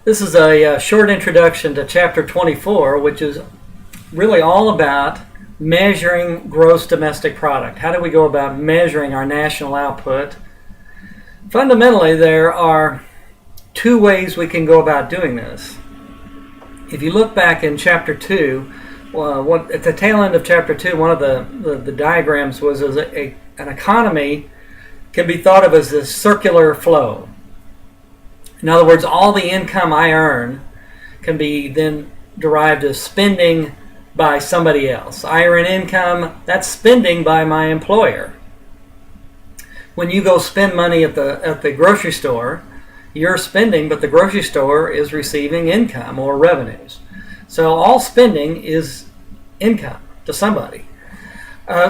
This is a short introduction to Chapter 24, which is really all about measuring gross domestic product. How do we go about measuring our national output? Fundamentally, there are two ways we can go about doing this. If you look back in Chapter 2, at the tail end of Chapter 2, one of the diagrams was as an economy can be thought of as a circular flow. In other words, all the income I earn can be then derived as spending by somebody else. I earn income, that's spending by my employer. When you go spend money at the grocery store, you're spending, but the grocery store is receiving income or revenues. So all spending is income to somebody.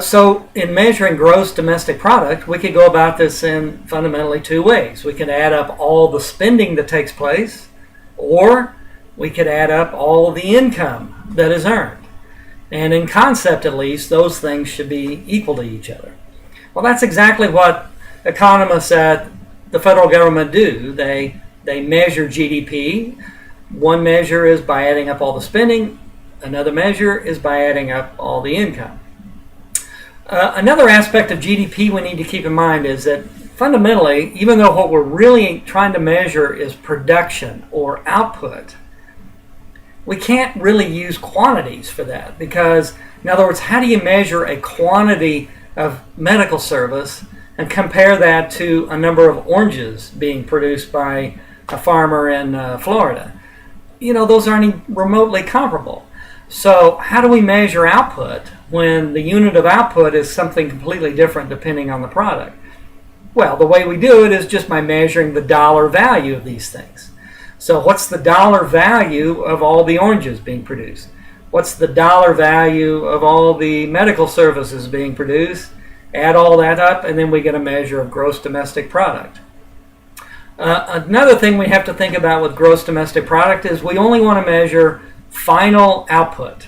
So in measuring gross domestic product, we could go about this in fundamentally two ways. We can add up all the spending that takes place, or we could add up all the income that is earned. And in concept, at least, those things should be equal to each other. Well, that's exactly what economists at the federal government do. They measure GDP. One measure is by adding up all the spending. Another measure is by adding up all the income. Another aspect of GDP we need to keep in mind is that fundamentally, even though what we're really trying to measure is production or output, we can't really use quantities for that because, in other words, how do you measure a quantity of medical service and compare that to a number of oranges being produced by a farmer in Florida? You know, those aren't even remotely comparable. So how do we measure output when the unit of output is something completely different depending on the product? Well, the way we do it is just by measuring the dollar value of these things. So what's the dollar value of all the oranges being produced? What's the dollar value of all the medical services being produced? Add all that up, and then we get a measure of gross domestic product. Another thing we have to think about with gross domestic product is we only want to measure final output.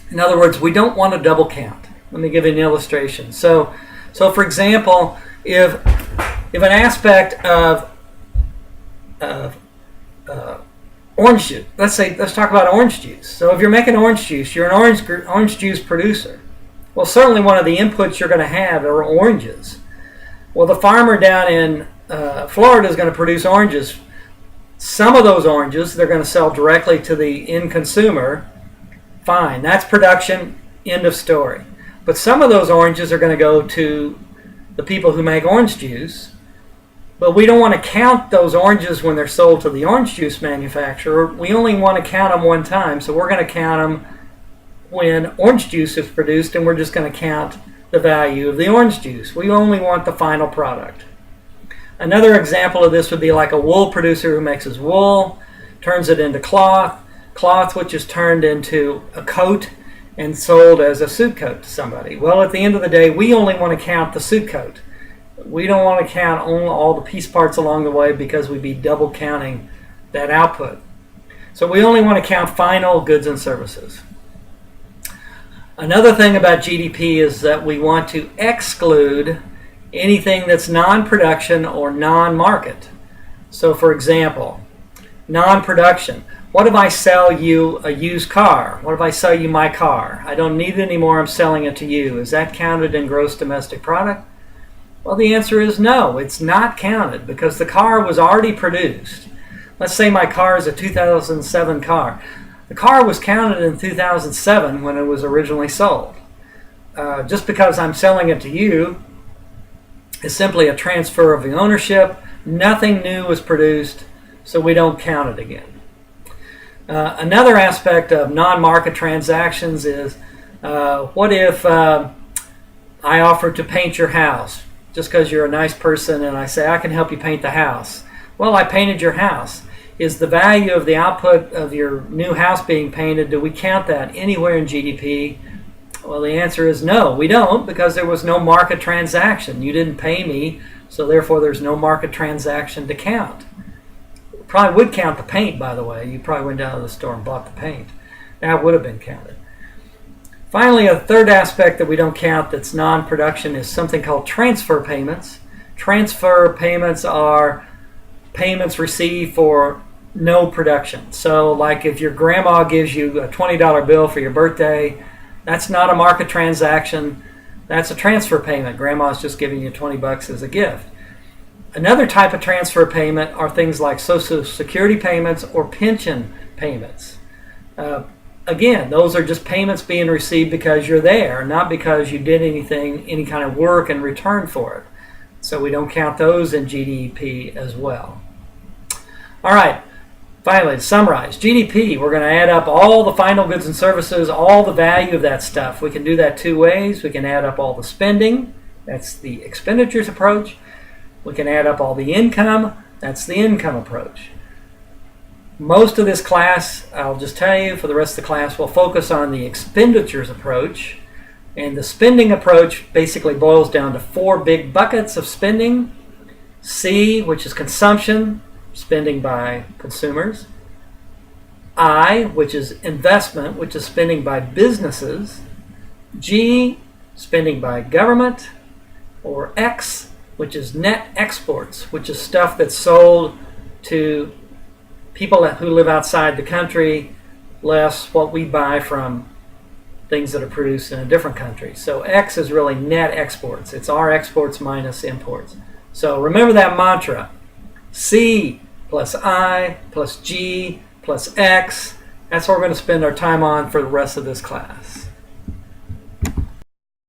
In other words, we don't want to double count. Let me give you an illustration. So for example, if an aspect of orange juice, let's talk about orange juice. So if you're making orange juice, you're an orange juice producer. Well, certainly one of the inputs you're going to have are oranges. Well, the farmer down in Florida is going to produce oranges. Some of those oranges they're going to sell directly to the end consumer. Fine, that's production, end of story. But some of those oranges are going to go to the people who make orange juice. But we don't want to count those oranges when they're sold to the orange juice manufacturer. We only want to count them one time. So we're going to count them when orange juice is produced, and we're just going to count the value of the orange juice. We only want the final product. Another example of this would be like a wool producer who makes his wool, turns it into cloth which is turned into a coat and sold as a suit coat to somebody. Well, at the end of the day, we only want to count the suit coat. We don't want to count all the piece parts along the way because we'd be double counting that output. So we only want to count final goods and services. Another thing about GDP is that we want to exclude anything that's non-production or non-market. So for example, non-production. What if I sell you a used car? What if I sell you my car? I don't need it anymore, I'm selling it to you. Is that counted in gross domestic product? Well, the answer is no, it's not counted because the car was already produced. Let's say my car is a 2007 car. The car was counted in 2007 when it was originally sold. Just because I'm selling it to you is simply a transfer of the ownership. Nothing new was produced, so we don't count it again. Another aspect of non-market transactions is what if I offer to paint your house just because you're a nice person and I say I can help you paint the house. Well, I painted your house. Is the value of the output of your new house being painted, do we count that anywhere in GDP? Well, the answer is no, we don't, because there was no market transaction. You didn't pay me, so therefore there's no market transaction to count. Probably would count the paint, by the way. You probably went down to the store and bought the paint. That would have been counted. Finally, a third aspect that we don't count that's non-production is something called transfer payments. Transfer payments are payments received for no production. So like if your grandma gives you a $20 bill for your birthday, that's not a market transaction. That's a transfer payment. Grandma's just giving you 20 bucks as a gift. Another type of transfer payment are things like Social Security payments or pension payments. Again, those are just payments being received because you're there, not because you did any kind of work in return for it. So we don't count those in GDP as well. All right, finally, to summarize, GDP, we're going to add up all the final goods and services, all the value of that stuff. We can do that two ways. We can add up all the spending. That's the expenditures approach. We can add up all the income. That's the income approach. Most of this class, I'll just tell you, for the rest of the class, we'll focus on the expenditures approach. And the spending approach basically boils down to four big buckets of spending. C, which is consumption, spending by consumers. I, which is investment, which is spending by businesses. G, spending by government. Or X, which is net exports, which is stuff that's sold to people who live outside the country, less what we buy from things that are produced in a different country. So X is really net exports. It's our exports minus imports. So remember that mantra. C plus I plus G plus X. That's what we're going to spend our time on for the rest of this class.